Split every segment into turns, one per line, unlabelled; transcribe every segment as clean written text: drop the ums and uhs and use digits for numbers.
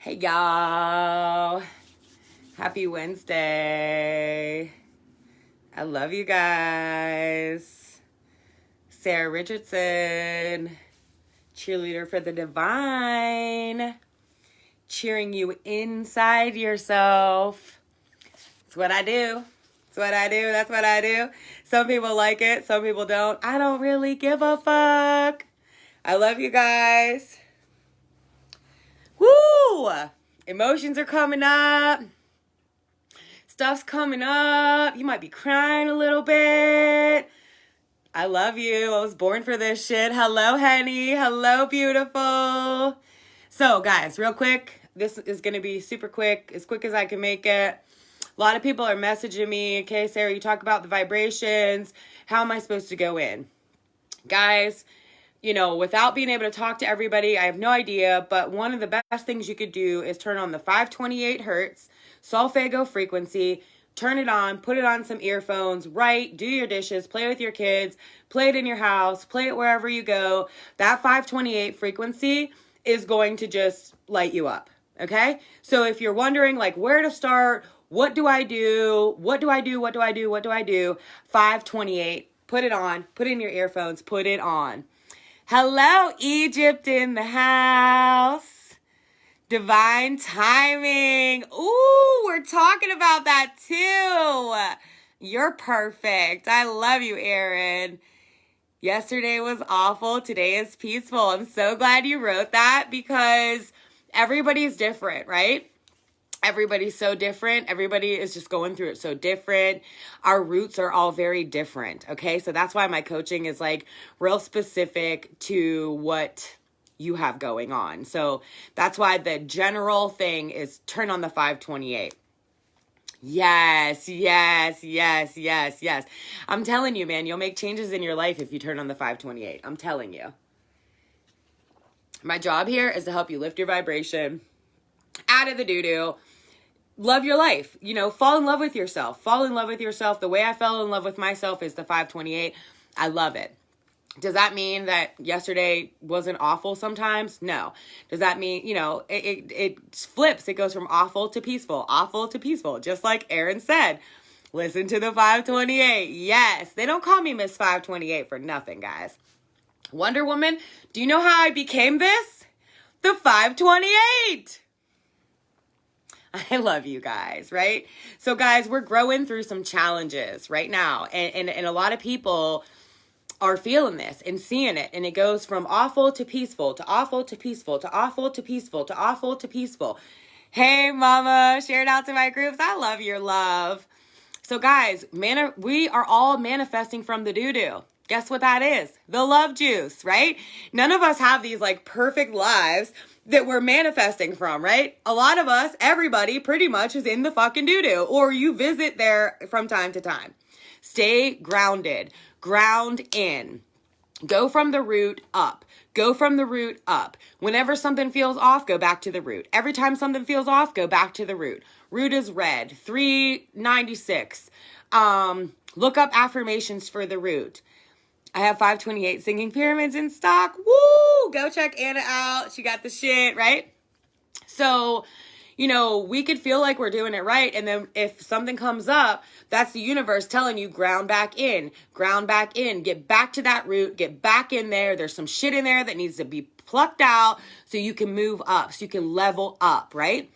Hey y'all, happy Wednesday. I love you guys. Sarah Richardson, cheerleader for the divine, cheering you inside yourself. That's what I do. That's what I do. Some people like it, some people don't. I don't really give a fuck. I love you guys. Woo! Emotions are coming up. Stuff's coming up. You might be crying a little bit. I love you. I was born for this shit. Hello, Henny. Hello, beautiful. So, guys, real quick. This is going to be super quick as I can make it. A lot of people are messaging me. Okay, Sarah, you talk about the vibrations. How am I supposed to go in? Guys, without being able to talk to everybody, I have no idea, but one of the best things you could do is turn on the 528 hertz solfeggio frequency, turn it on, put it on some earphones, write, do your dishes, play with your kids, play it in your house, play it wherever you go. That 528 frequency is going to just light you up, okay? So if you're wondering, where to start, what do I do? 528, put it on, put it in your earphones, put it on. Hello, Egypt in the house. Divine timing. Ooh, we're talking about that too. You're perfect. I love you, Aaron. Yesterday was awful. Today is peaceful. I'm so glad you wrote that because everybody's different, right? Everybody's so different. Everybody is just going through it so different. Our roots are all very different. Okay. So that's why my coaching is real specific to what you have going on. So that's why the general thing is turn on the 528. Yes. I'm telling you, man, you'll make changes in your life if you turn on the 528. I'm telling you. My job here is to help you lift your vibration out of the doo-doo. Love your life, fall in love with yourself. The way I fell in love with myself is the 528. I love it. Does that mean that yesterday wasn't awful sometimes? No. Does that mean, it flips. It goes from awful to peaceful, just like Aaron said. Listen to the 528. Yes. They don't call me Miss 528 for nothing, guys. Wonder Woman, do you know how I became this? The 528. I love you guys, right? So guys, we're growing through some challenges right now. And a lot of people are feeling this and seeing it. And it goes from awful to peaceful, to awful to peaceful, to awful to peaceful, to awful to peaceful. Hey, mama, share it out to my groups. I love your love. So guys, we are all manifesting from the doo-doo. Guess what that is? The love juice, right? None of us have these perfect lives that we're manifesting from, right? A lot of us, everybody pretty much is in the fucking doo-doo, or you visit there from time to time. Stay grounded. Ground in. Go from the root up. Whenever something feels off, go back to the root. Every time something feels off, go back to the root. Root is red. 396. Look up affirmations for the root. I have 528 singing pyramids in stock. Woo! Go check Anna out. She got the shit, right? So, we could feel like we're doing it right. And then if something comes up, that's the universe telling you ground back in, get back to that root, get back in there. There's some shit in there that needs to be plucked out so you can move up, so you can level up, right?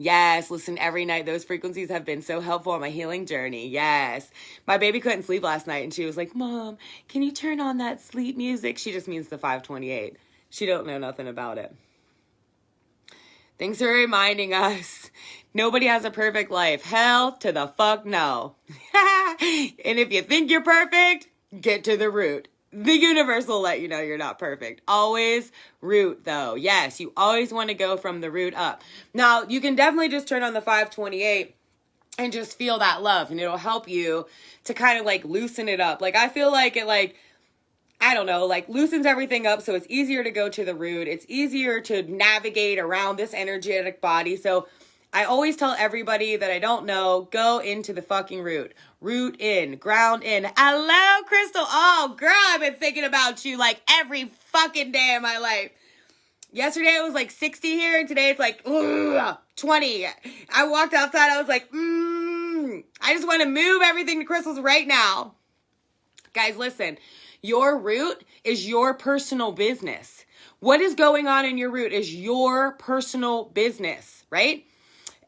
Yes, listen every night. Those frequencies have been so helpful on my healing journey. Yes. My baby couldn't sleep last night and she was like, Mom, can you turn on that sleep music? She just means the 528. She don't know nothing about it. Thanks for reminding us. Nobody has a perfect life. Hell to the fuck no. And if you think you're perfect, get to the root. The universe will let you know you're not perfect. Always root, though. Yes, you always want to go from the root up. Now, you can definitely just turn on the 528 and just feel that love. And it'll help you to kind of loosen it up. I feel like it I don't know, loosens everything up. So it's easier to go to the root. It's easier to navigate around this energetic body. So I always tell everybody that I don't know, go into the fucking root. Root in, ground in. Hello, Crystal. Oh, girl, I've been thinking about you every fucking day of my life. Yesterday it was like 60 here, and today it's like 20. I walked outside, I was like, I just want to move everything to crystals right now. Guys, listen, your root is your personal business. What is going on in your root is your personal business, right?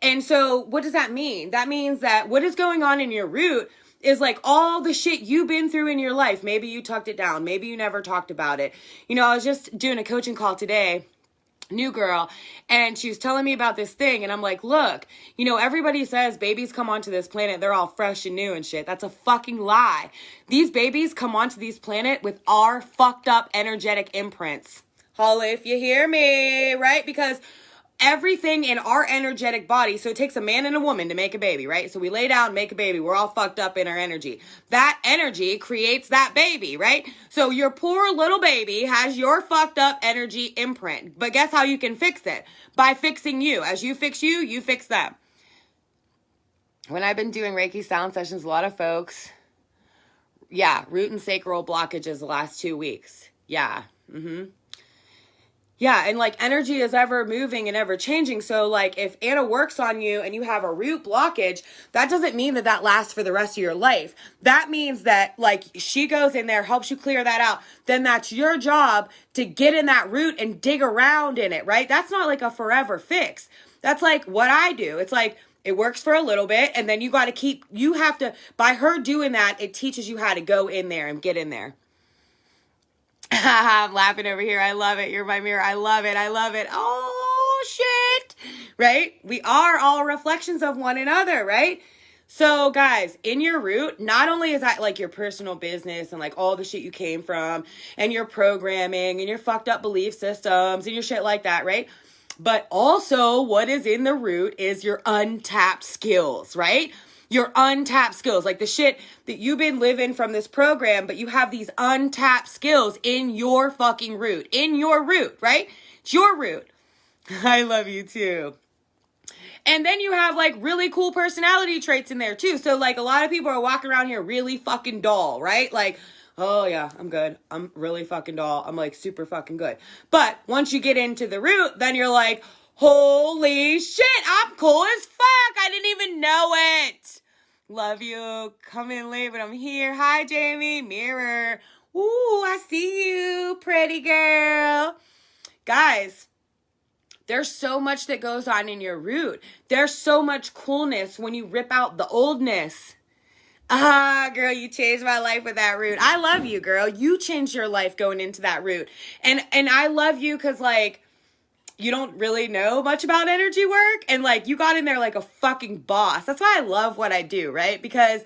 And so what does that mean? That means that what is going on in your root is like all the shit you've been through in your life. Maybe you tucked it down. Maybe you never talked about it. You know, I was just doing a coaching call today, new girl, and she was telling me about this thing, and I'm like, look, you know, everybody says babies come onto this planet, they're all fresh and new and shit. That's a fucking lie. These babies come onto this planet with our fucked up energetic imprints. Holla if you hear me, right? Because everything in our energetic body, so it takes a man and a woman to make a baby, right? So we lay down, make a baby. We're all fucked up in our energy. That energy creates that baby, right? So your poor little baby has your fucked up energy imprint. But guess how you can fix it? By fixing you. As you fix you, you fix them. When I've been doing Reiki sound sessions, a lot of folks, root and sacral blockages the last 2 weeks. Yeah, and like energy is ever moving and ever changing. So like if Anna works on you and you have a root blockage, that doesn't mean that that lasts for the rest of your life. That means that like she goes in there, helps you clear that out. Then that's your job to get in that root and dig around in it, right? That's not like a forever fix. That's like what I do. It's like it works for a little bit, and then you have to, by her doing that, it teaches you how to go in there and get in there. I'm laughing over here. I love it. You're my mirror. I love it. I love it. Oh, shit. Right? We are all reflections of one another, right? So, guys, in your root, not only is that like your personal business and like all the shit you came from and your programming and your fucked up belief systems and your shit like that, right? But also what is in the root is your untapped skills, right? Your untapped skills, like the shit that you've been living from this program, but you have these untapped skills in your fucking root, right? It's your root. I love you too. And then you have like really cool personality traits in there too. So like a lot of people are walking around here really fucking dull, right? Like, oh yeah, I'm good. I'm really fucking dull. I'm like super fucking good. But once you get into the root, then you're like, holy shit, I'm cool as fuck. I didn't even know it. Love you. Come in late, but I'm here. Hi, Jamie. Mirror. Ooh, I see you, pretty girl. Guys, there's so much that goes on in your root. There's so much coolness when you rip out the oldness. Girl, you changed my life with that root. I love you, girl. You changed your life going into that root. And I love you because, like, you don't really know much about energy work, and like you got in there like a fucking boss. That's why I love what I do, right? Because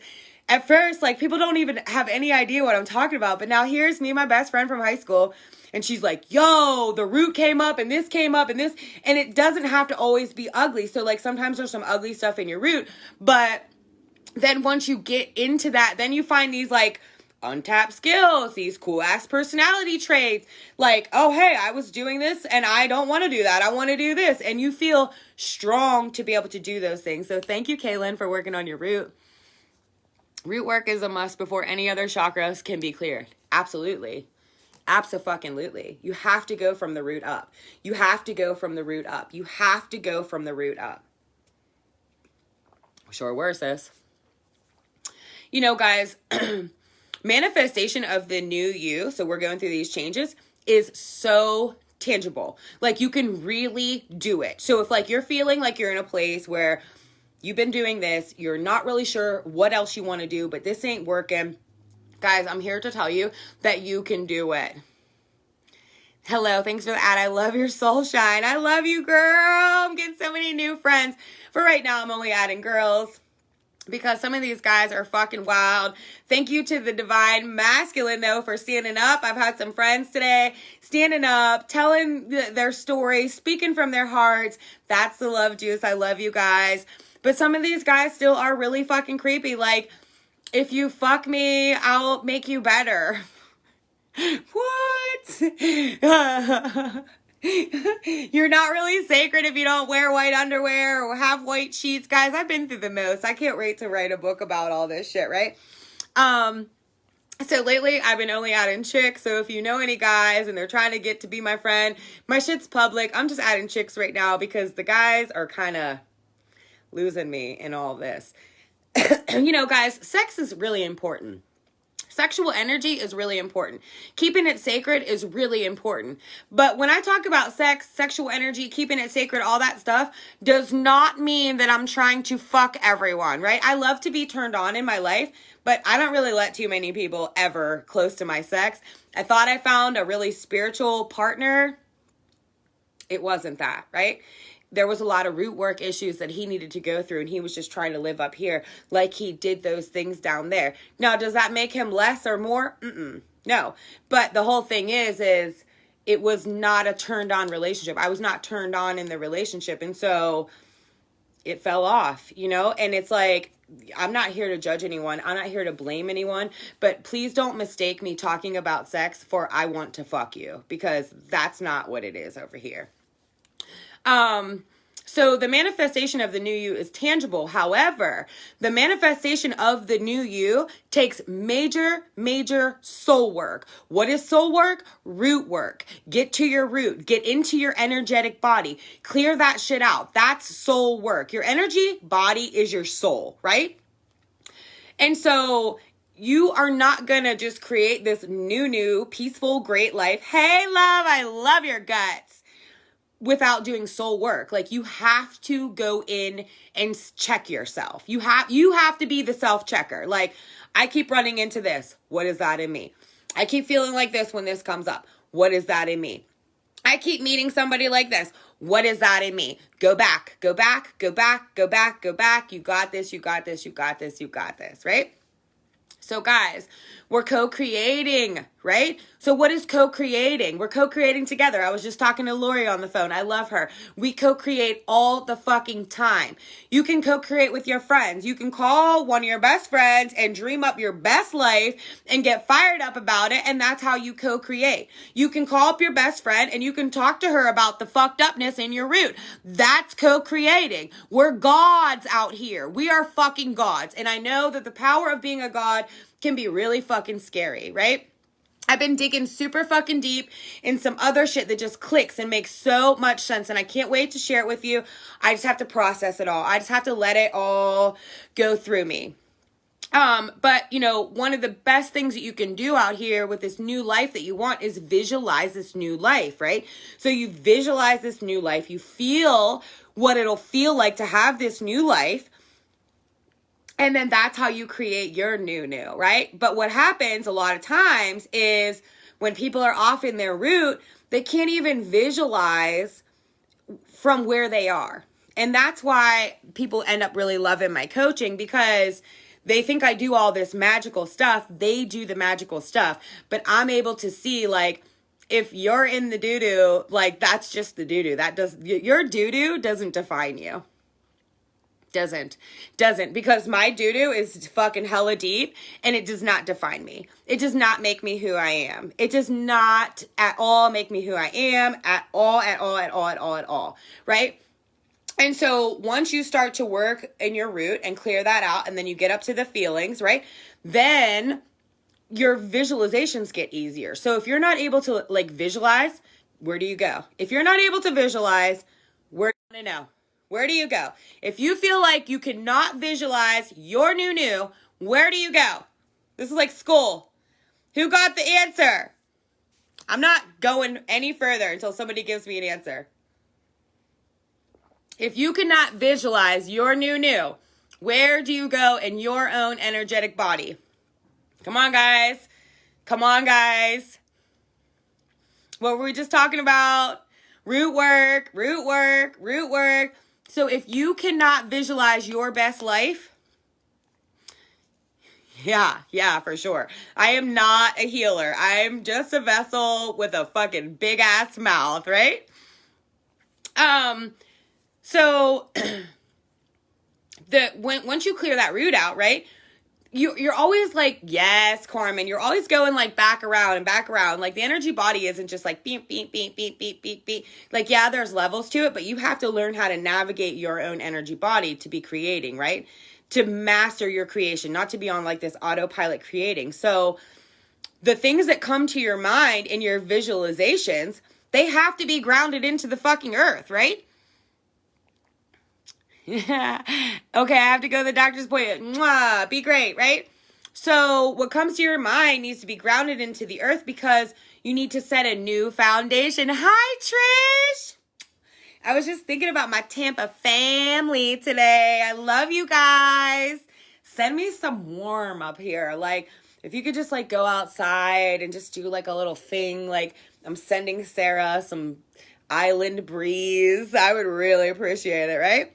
at first, like, people don't even have any idea what I'm talking about, but now here's me and my best friend from high school, and she's like, yo, the root came up and this came up and this, and it doesn't have to always be ugly. So like sometimes there's some ugly stuff in your root, but then once you get into that, then you find these like untapped skills, these cool ass personality traits, like, oh, hey, I was doing this and I don't want to do that. I want to do this. And you feel strong to be able to do those things. So thank you, Kaylin, for working on your root. Root work is a must before any other chakras can be cleared. Absolutely. Abso-fucking-lutely. You have to go from the root up. You have to go from the root up. You have to go from the root up. Sure were, sis. You know, guys, manifestation of the new you, so we're going through these changes, is so tangible. Like, you can really do it. So if like you're feeling like you're in a place where you've been doing this, you're not really sure what else you want to do, but this ain't working, guys, I'm here to tell you that you can do it. Hello, thanks for the ad. I love your soul shine. I love you, girl. I'm getting so many new friends. For right now, I'm only adding girls because some of these guys are fucking wild. Thank you to the Divine Masculine, though, for standing up. I've had some friends today standing up, telling their stories, speaking from their hearts. That's the love juice. I love you guys. But some of these guys still are really fucking creepy. Like, if you fuck me, I'll make you better. What? You're not really sacred if you don't wear white underwear or have white sheets. Guys, I've been through the most. I can't wait to write a book about all this shit, right? So lately I've been only adding chicks. So if you know any guys and they're trying to get to be my friend, my shit's public. I'm just adding chicks right now because the guys are kind of losing me in all this. You know, guys, sex is really important. Sexual energy is really important. Keeping it sacred is really important. But when I talk about sex, sexual energy, keeping it sacred, all that stuff does not mean that I'm trying to fuck everyone, right? I love to be turned on in my life, but I don't really let too many people ever close to my sex. I thought I found a really spiritual partner. It wasn't that, right? There was a lot of root work issues that he needed to go through, and he was just trying to live up here like he did those things down there. Now, does that make him less or more? No. But the whole thing is it was not a turned on relationship. I was not turned on in the relationship. And so it fell off, you know? And it's like, I'm not here to judge anyone. I'm not here to blame anyone. But please don't mistake me talking about sex for I want to fuck you, because that's not what it is over here. So the manifestation of the new you is tangible. However, the manifestation of the new you takes major, major soul work. What is soul work? Root work. Get to your root. Get into your energetic body. Clear that shit out. That's soul work. Your energy body is your soul, right? And so you are not going to just create this new, peaceful, great life. Hey, love, I love your guts. Without doing soul work. Like, you have to go in and check yourself. You have to be the self-checker. Like, I keep running into this. What is that in me? I keep feeling like this when this comes up. What is that in me? I keep meeting somebody like this. What is that in me? Go back, go back, go back, go back, go back. You got this, you got this, you got this, you got this, right? So guys, we're co-creating, right? So what is co-creating? We're co-creating together. I was just talking to Lori on the phone. I love her. We co-create all the fucking time. You can co-create with your friends. You can call one of your best friends and dream up your best life and get fired up about it. And that's how you co-create. You can call up your best friend and you can talk to her about the fucked upness in your root. That's co-creating. We're gods out here. We are fucking gods. And I know that the power of being a god can be really fucking scary, right? I've been digging super fucking deep in some other shit that just clicks and makes so much sense, and I can't wait to share it with you. I just have to process it all. I just have to let it all go through me. But you know, one of the best things that you can do out here with this new life that you want is visualize this new life, right? So you visualize this new life, you feel what it'll feel like to have this new life. And then that's how you create your new, right? But what happens a lot of times is when people are off in their root, they can't even visualize from where they are. And that's why people end up really loving my coaching, because they think I do all this magical stuff. They do the magical stuff, but I'm able to see, like, if you're in the doo-doo, like, that's just the doo-doo. Your doo-doo doesn't define you. Doesn't, because my doo-doo is fucking hella deep and it does not define me. It does not make me who I am. It does not at all make me who I am at all, right? And so once you start to work in your root and clear that out, and then you get up to the feelings, right? Then your visualizations get easier. So if you're not able to like visualize, where do you go? If you're not able to visualize, where do you know? Where do you go? If you feel like you cannot visualize your new, where do you go? This is like school. Who got the answer? I'm not going any further until somebody gives me an answer. If you cannot visualize your new, where do you go in your own energetic body? Come on, guys. Come on, guys. What were we just talking about? Root work, root work, root work. So if you cannot visualize your best life, yeah, for sure. I am not a healer. I'm just a vessel with a fucking big ass mouth, right? So once you clear that root out, right? You're always like, yes, Carmen, you're always going like back around and back around. Like the energy body isn't just like beep, beep, beep, beep, beep, beep, beep. Like, yeah, there's levels to it, but you have to learn how to navigate your own energy body to be creating, right? To master your creation, not to be on like this autopilot creating. So the things that come to your mind in your visualizations, they have to be grounded into the fucking earth, right? Yeah. Okay, I have to go to the doctor's appointment. Mwah, be great, right? So what comes to your mind needs to be grounded into the earth because you need to set a new foundation. Hi, Trish. I was just thinking about my Tampa family today. I love you guys. Send me some warm up here. Like, if you could just like go outside and just do like a little thing, like I'm sending Sarah some island breeze, I would really appreciate it, right?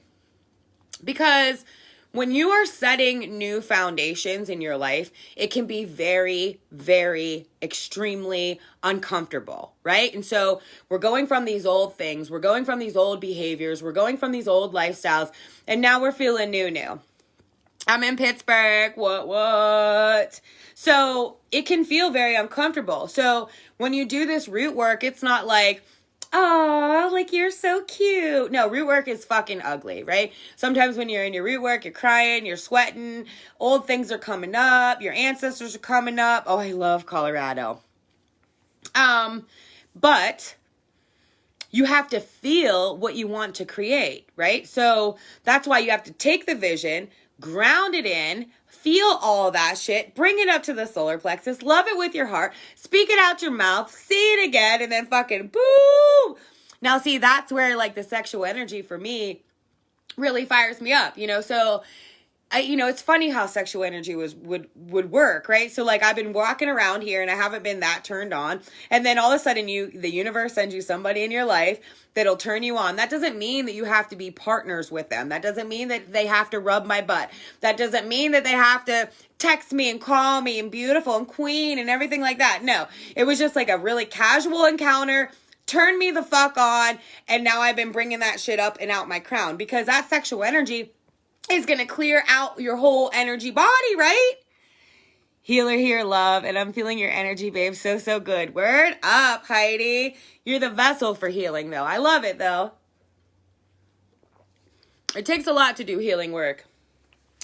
Because when you are setting new foundations in your life, it can be very, very extremely uncomfortable, right? And so we're going from these old things, we're going from these old behaviors, we're going from these old lifestyles, and now we're feeling new. I'm in Pittsburgh, what? So it can feel very uncomfortable. So when you do this root work, it's not like, oh, like you're so cute. No, root work is fucking ugly, right? Sometimes when you're in your root work, you're crying, you're sweating, old things are coming up, your ancestors are coming up. Oh, I love Colorado. But you have to feel what you want to create, right? So that's why you have to take the vision, ground it in, feel all that shit, bring it up to the solar plexus, love it with your heart, speak it out your mouth, see it again, and then fucking boom. Now, see, that's where like the sexual energy for me really fires me up, you know? So it's funny how sexual energy would work, right? So like I've been walking around here and I haven't been that turned on. And then all of a sudden the universe sends you somebody in your life that'll turn you on. That doesn't mean that you have to be partners with them. That doesn't mean that they have to rub my butt. That doesn't mean that they have to text me and call me and beautiful and queen and everything like that. No, it was just like a really casual encounter. Turn me the fuck on. And now I've been bringing that shit up and out my crown because that sexual energy is going to clear out your whole energy body, right? Healer here, love, and I'm feeling your energy, babe. So good. Word up, Heidi. You're the vessel for healing, though. I love it, though. It takes a lot to do healing work.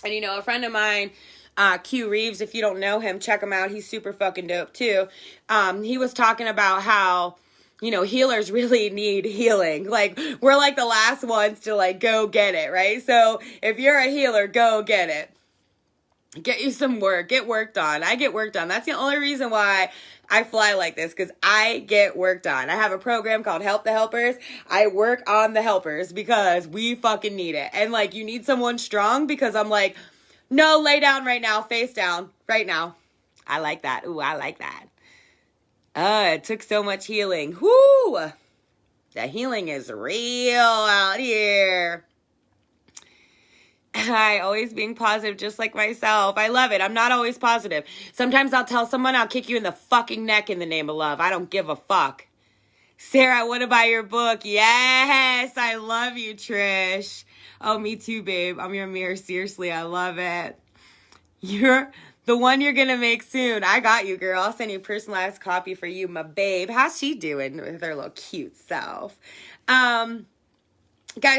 And, a friend of mine, Q Reeves, if you don't know him, check him out. He's super fucking dope, too. He was talking about how healers really need healing. Like, we're like the last ones to like go get it, right? So if you're a healer, go get it. Get you some work. Get work done. I get work done. That's the only reason why I fly like this, because I get work done. I have a program called Help the Helpers. I work on the helpers because we fucking need it. And like, you need someone strong because I'm like, no, lay down right now, face down right now. I like that. Ooh, I like that. It took so much healing. Whoo! The healing is real out here. I always being positive just like myself. I love it. I'm not always positive. Sometimes I'll tell someone I'll kick you in the fucking neck in the name of love. I don't give a fuck. Sarah, I want to buy your book. Yes, I love you, Trish. Oh, me too, babe. I'm your mirror. Seriously, I love it. You're the one you're going to make soon. I got you, girl. I'll send you a personalized copy for you, my babe. How's she doing with her little cute self? Guys,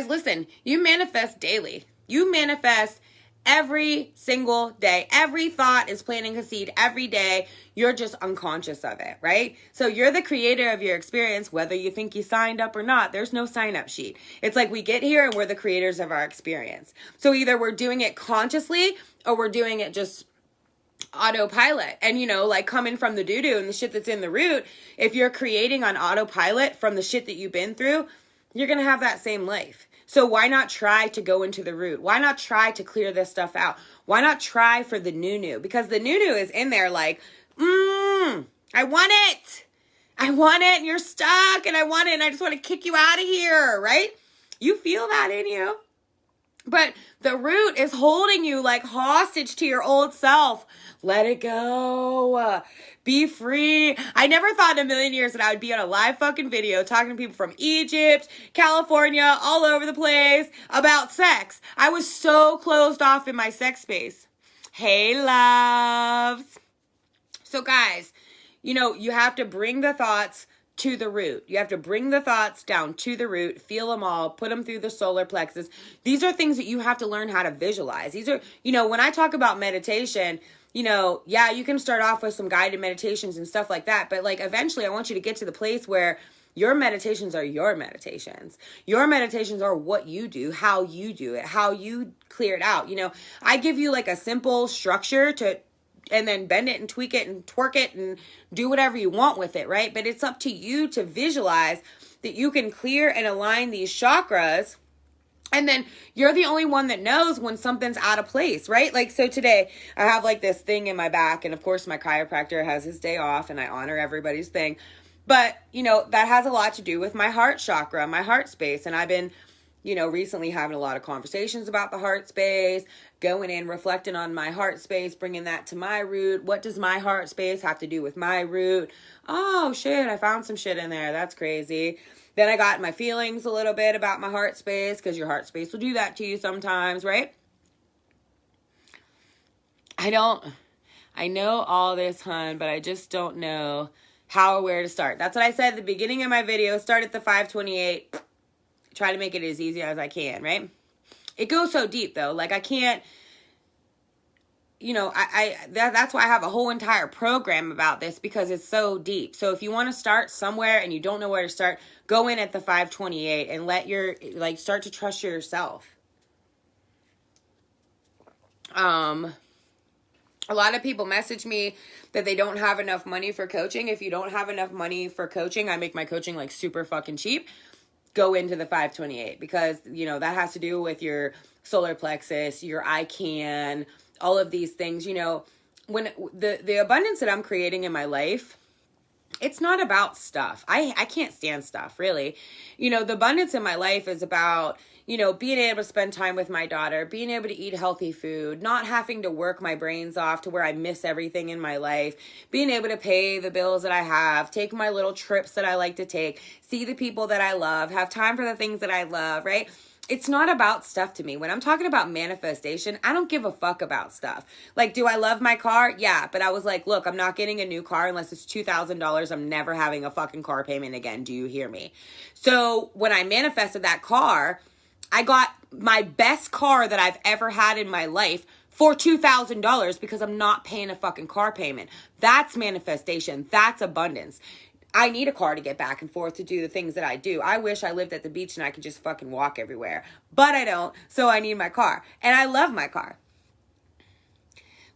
listen. You manifest daily. You manifest every single day. Every thought is planting a seed every day. You're just unconscious of it, right? So you're the creator of your experience, whether you think you signed up or not. There's no sign-up sheet. It's like we get here and we're the creators of our experience. So either we're doing it consciously or we're doing it just autopilot. And like coming from the doo-doo and the shit that's in the root, if you're creating on autopilot from the shit that you've been through, you're going to have that same life. So why not try to go into the root? Why not try to clear this stuff out? Why not try for the new? Because the new is in there like, I want it. I want it and you're stuck and I want it and I just want to kick you out of here, right? You feel that in you. But the root is holding you like hostage to your old self. Let it go. Be free. I never thought in a million years that I would be on a live fucking video talking to people from Egypt, California, all over the place about sex. I was so closed off in my sex space. Hey, loves. So guys, you have to bring the thoughts to the root. You have to bring the thoughts down to the root, feel them all, put them through the solar plexus. These are things that you have to learn how to visualize. These are, when I talk about meditation, yeah, you can start off with some guided meditations and stuff like that. But like eventually I want you to get to the place where your meditations are your meditations. Your meditations are what you do, how you do it, how you clear it out. I give you like a simple structure and then bend it and tweak it and twerk it and do whatever you want with it, right? But it's up to you to visualize that you can clear and align these chakras. And then you're the only one that knows when something's out of place, right? Like, so today I have like this thing in my back, and of course my chiropractor has his day off and I honor everybody's thing. But, that has a lot to do with my heart chakra, my heart space. And I've been, recently having a lot of conversations about the heart space, going in, reflecting on my heart space, bringing that to my root. What does my heart space have to do with my root? Oh, shit, I found some shit in there. That's crazy. Then I got my feelings a little bit about my heart space, because your heart space will do that to you sometimes, right? I know all this, hun, but I just don't know how or where to start. That's what I said at the beginning of my video. Start at the 528. Try to make it as easy as I can, right? It goes so deep though. Like I can't, that's why I have a whole entire program about this, because it's so deep. So if you want to start somewhere and you don't know where to start, go in at the 528 and start to trust yourself. A lot of people message me that they don't have enough money for coaching. If you don't have enough money for coaching, I make my coaching like super fucking cheap. Go into the 528, because, that has to do with your solar plexus, your ICANN, all of these things. When the abundance that I'm creating in my life, it's not about stuff. I can't stand stuff, really. The abundance in my life is about, being able to spend time with my daughter, being able to eat healthy food, not having to work my brains off to where I miss everything in my life, being able to pay the bills that I have, take my little trips that I like to take, see the people that I love, have time for the things that I love, right? It's not about stuff to me. When I'm talking about manifestation, I don't give a fuck about stuff. Like, do I love my car? Yeah, but I was like, look, I'm not getting a new car unless it's $2,000. I'm never having a fucking car payment again. Do you hear me? So when I manifested that car, I got my best car that I've ever had in my life for $2,000 because I'm not paying a fucking car payment. That's manifestation. That's abundance. I need a car to get back and forth to do the things that I do. I wish I lived at the beach and I could just fucking walk everywhere. But I don't, so I need my car. And I love my car.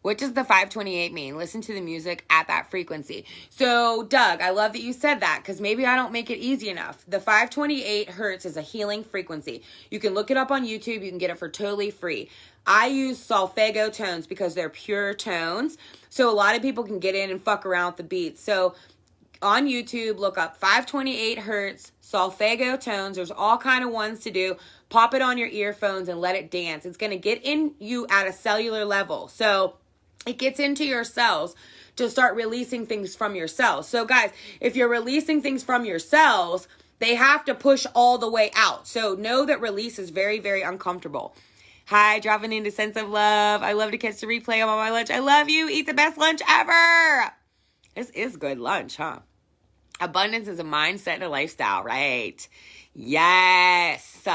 What does the 528 mean? Listen to the music at that frequency. So, Doug, I love that you said that, because maybe I don't make it easy enough. The 528 hertz is a healing frequency. You can look it up on YouTube. You can get it for totally free. I use solfeggio tones because they're pure tones. So a lot of people can get in and fuck around with the beats. So on YouTube, look up 528 hertz, solfeggio tones. There's all kind of ones to do. Pop it on your earphones and let it dance. It's going to get in you at a cellular level. So it gets into your cells to start releasing things from your cells. So guys, if you're releasing things from your cells, they have to push all the way out. So know that release is very, very uncomfortable. Hi, dropping into Sense of Love. I love to catch the replay. I'm on my lunch. I love you. Eat the best lunch ever. This is good lunch, huh? Abundance is a mindset and a lifestyle, right? Yes.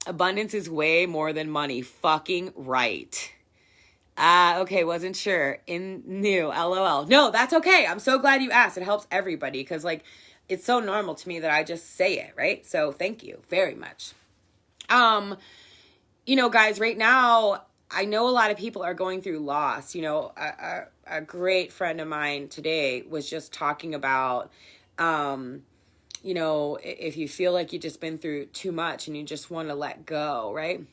Abundance is way more than money. Fucking right. Okay, wasn't sure. New, LOL. No, that's okay. I'm so glad you asked. It helps everybody, because like it's so normal to me that I just say it, right? So thank you very much. Guys, right now I know a lot of people are going through loss. A great friend of mine today was just talking about, if you feel like you've just been through too much and you just want to let go, right?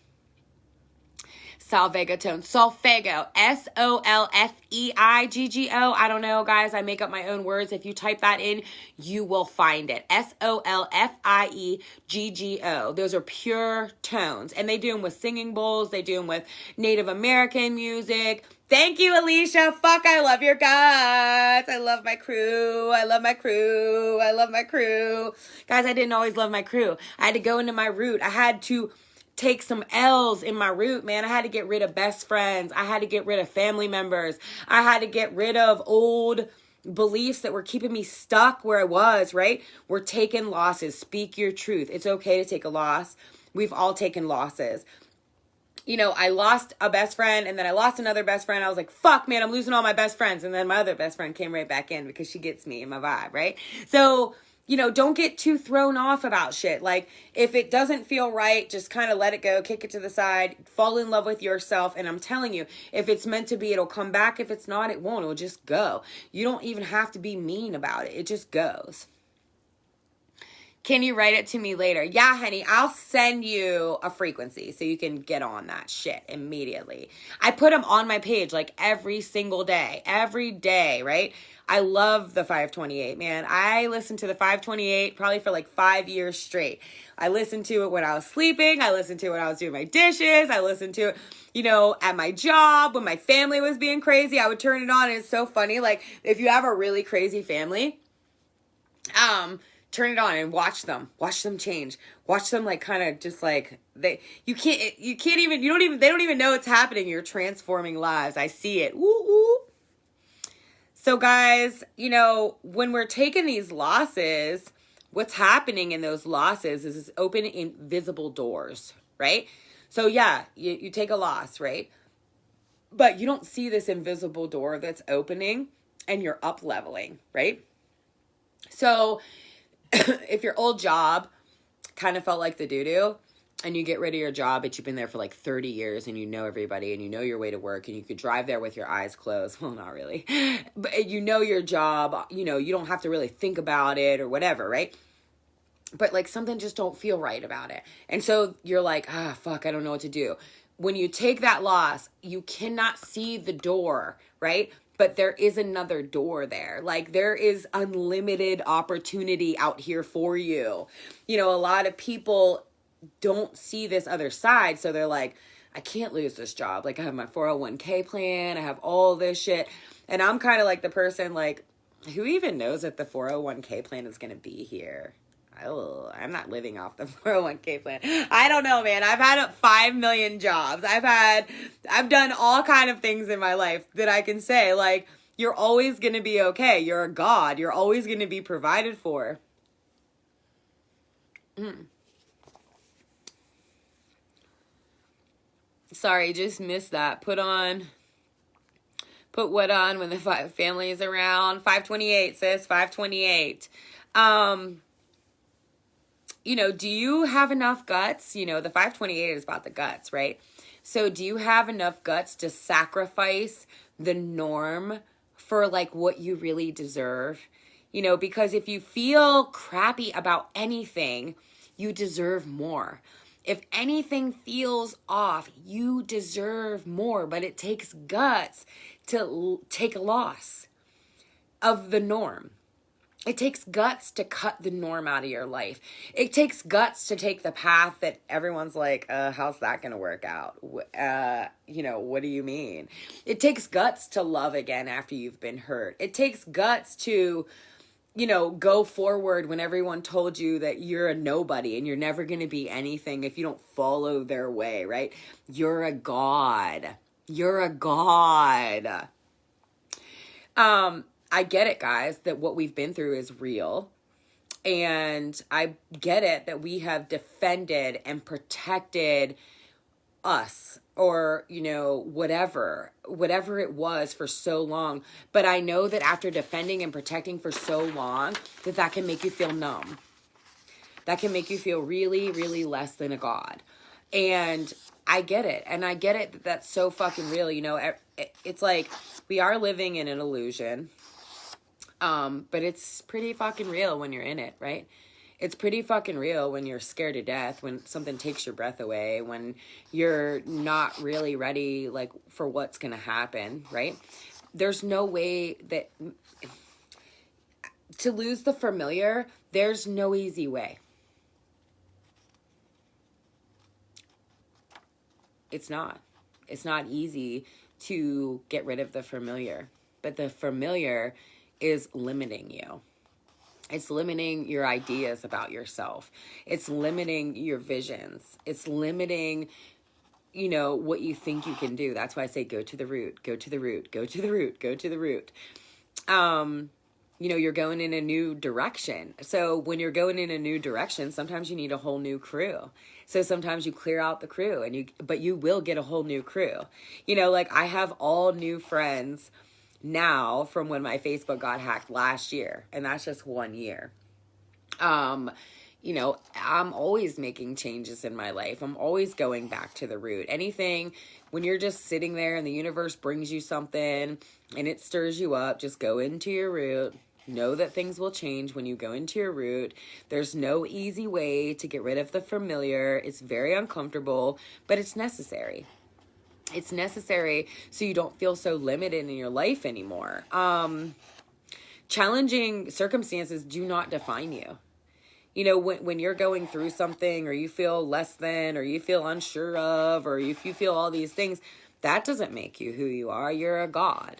Solfeggio tone. Solfeggio. SOLFEIGGO. I don't know, guys. I make up my own words. If you type that in, you will find it. SOLFIEGGO. Those are pure tones. And they do them with singing bowls. They do them with Native American music. Thank you, Alicia. Fuck, I love your guts. I love my crew. I love my crew. I love my crew. Guys, I didn't always love my crew. I had to go into my root. I had to take some L's in my root, man. I had to get rid of best friends. I had to get rid of family members. I had to get rid of old beliefs that were keeping me stuck where I was, right? We're taking losses. Speak your truth. It's okay to take a loss. We've all taken losses. You know, I lost a best friend and then I lost another best friend. I was like, fuck, man, I'm losing all my best friends. And then my other best friend came right back in because she gets me in my vibe, right? So, you know, don't get too thrown off about shit. Like, if it doesn't feel right, just kind of let it go, kick it to the side, fall in love with yourself. And I'm telling you, if it's meant to be, it'll come back. If it's not, it won't. It'll just go. You don't even have to be mean about it. It just goes. Can you write it to me later? Yeah, honey, I'll send you a frequency so you can get on that shit immediately. I put them on my page like every single day, right? I love the 528, man. I listened to the 528 probably for like 5 years straight. I listened to it when I was sleeping. I listened to it when I was doing my dishes. I listened to it, you know, at my job when my family was being crazy. I would turn it on and it's so funny. Like, if you have a really crazy family, turn it on and watch them change, watch them like kind of just like they don't even know it's happening. You're transforming lives. I see it. Woo woo. So guys, you know, when we're taking these losses, what's happening in those losses is it's opening invisible doors, right? So yeah, you take a loss, right? But you don't see this invisible door that's opening and you're up leveling, right? So if your old job kind of felt like the doo-doo and you get rid of your job, but you've been there for like 30 years and you know everybody and you know your way to work and you could drive there with your eyes closed. Well, not really. But you know your job, you know, you don't have to really think about it or whatever, right? But like something just don't feel right about it. And so you're like, fuck, I don't know what to do. When you take that loss, you cannot see the door, right? But there is another door there. Like there is unlimited opportunity out here for you. You know, a lot of people don't see this other side. So they're like, I can't lose this job. Like I have my 401k plan. I have all this shit. And I'm kind of like the person like, who even knows if the 401k plan is going to be here? Oh, I'm not living off the 401k plan. I don't know, man. I've had 5 million jobs. I've done all kind of things in my life that I can say, like, you're always going to be okay. You're a God. You're always going to be provided for. Sorry, just missed that. Put what on when the family is around? 528, sis. 528. You know, do you have enough guts? You know, the 528 is about the guts, right? So do you have enough guts to sacrifice the norm for like what you really deserve? You know, because if you feel crappy about anything, you deserve more. If anything feels off, you deserve more, but it takes guts to take a loss of the norm. It takes guts to cut the norm out of your life. It takes guts to take the path that everyone's like, how's that going to work out? You know, what do you mean? It takes guts to love again after you've been hurt. It takes guts to, you know, go forward when everyone told you that you're a nobody and you're never going to be anything if you don't follow their way, right? You're a god. You're a god. I get it, guys, that what we've been through is real. And I get it that we have defended and protected us or, you know, whatever it was for so long. But I know that after defending and protecting for so long, that can make you feel numb. That can make you feel really, really less than a god. And I get it. And I get it that that's so fucking real. You know, it's like we are living in an illusion. But it's pretty fucking real when you're in it, right? It's pretty fucking real when you're scared to death, when something takes your breath away, when you're not really ready, like, for what's going to happen, right? There's no way that to lose the familiar, there's no easy way. It's not easy to get rid of the familiar, but the familiar is limiting you. It's limiting your ideas about yourself. It's limiting your visions. It's limiting, you know, what you think you can do. That's why I say go to the root, go to the root, go to the root, go to the root. You're going in a new direction. So when you're going in a new direction, sometimes you need a whole new crew. So sometimes you clear out the crew but you will get a whole new crew. Like I have all new friends now from when my Facebook got hacked last year, and that's just 1 year. I'm always making changes in my life. I'm always going back to the root. When you're just sitting there and the universe brings you something and it stirs you up, just go into your root. Know that things will change when you go into your root. There's no easy way to get rid of the familiar. It's very uncomfortable, but it's necessary. It's necessary so you don't feel so limited in your life anymore. Challenging circumstances do not define you. When you're going through something, or you feel less than, or you feel unsure of, or if you feel all these things, that doesn't make you who you are. You're a God.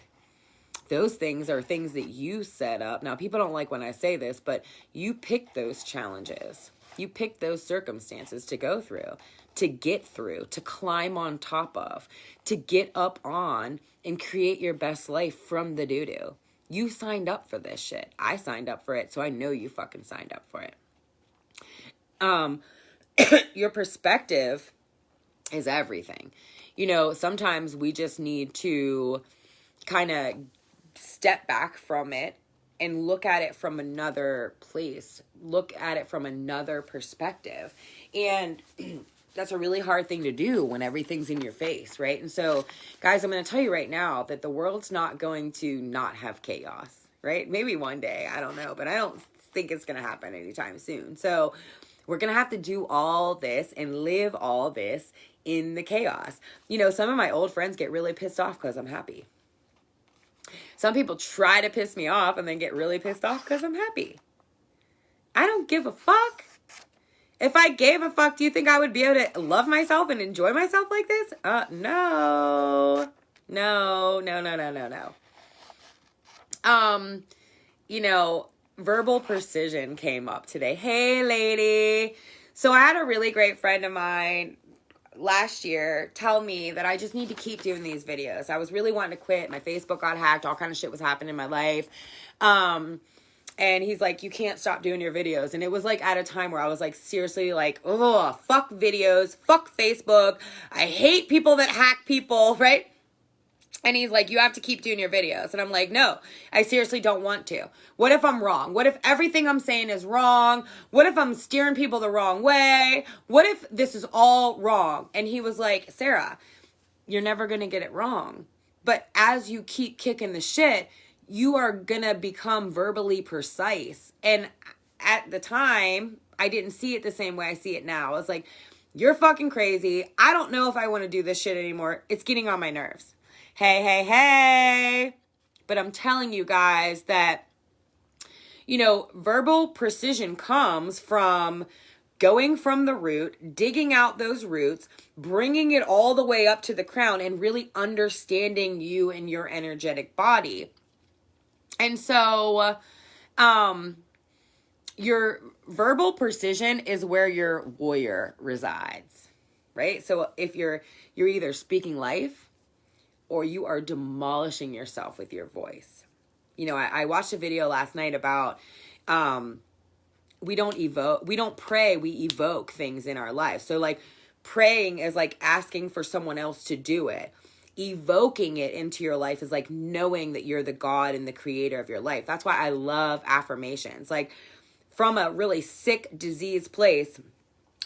Those things are things that you set up. Now, people don't like when I say this, but you pick those challenges. You pick those circumstances to go through, to get through, to climb on top of, to get up on and create your best life from the doo-doo. You signed up for this shit. I signed up for it, so I know you fucking signed up for it. Your perspective is everything. Sometimes we just need to kind of step back from it and look at it from another place, look at it from another perspective. And that's a really hard thing to do when everything's in your face, right? And so, guys, I'm going to tell you right now that the world's not going to not have chaos, right? Maybe one day, I don't know, but I don't think it's going to happen anytime soon. So we're going to have to do all this and live all this in the chaos. Some of my old friends get really pissed off because I'm happy. Some people try to piss me off and then get really pissed off because I'm happy. I don't give a fuck. If I gave a fuck, do you think I would be able to love myself and enjoy myself like this? No. Verbal precision came up today. Hey, lady. So I had a really great friend of mine last year tell me that I just need to keep doing these videos. I was really wanting to quit. My Facebook got hacked. All kind of shit was happening in my life. And he's like, you can't stop doing your videos. And it was like at a time where I was like, seriously, like, oh, fuck videos, fuck Facebook. I hate people that hack people, right? And he's like, you have to keep doing your videos. And I'm like, no, I seriously don't want to. What if I'm wrong? What if everything I'm saying is wrong? What if I'm steering people the wrong way? What if this is all wrong? And he was like, Sarah, you're never going to get it wrong. But as you keep kicking the shit, you are going to become verbally precise. And at the time, I didn't see it the same way I see it now. I was like, you're fucking crazy. I don't know if I want to do this shit anymore. It's getting on my nerves. Hey. But I'm telling you guys that, verbal precision comes from going from the root, digging out those roots, bringing it all the way up to the crown, and really understanding you and your energetic body. And so, your verbal precision is where your warrior resides, right? So if you're either speaking life, or you are demolishing yourself with your voice. I watched a video last night about we don't pray, we evoke things in our life. So like praying is like asking for someone else to do it. Evoking it into your life is like knowing that you're the God and the creator of your life. That's why I love affirmations. Like from a really sick, diseased place,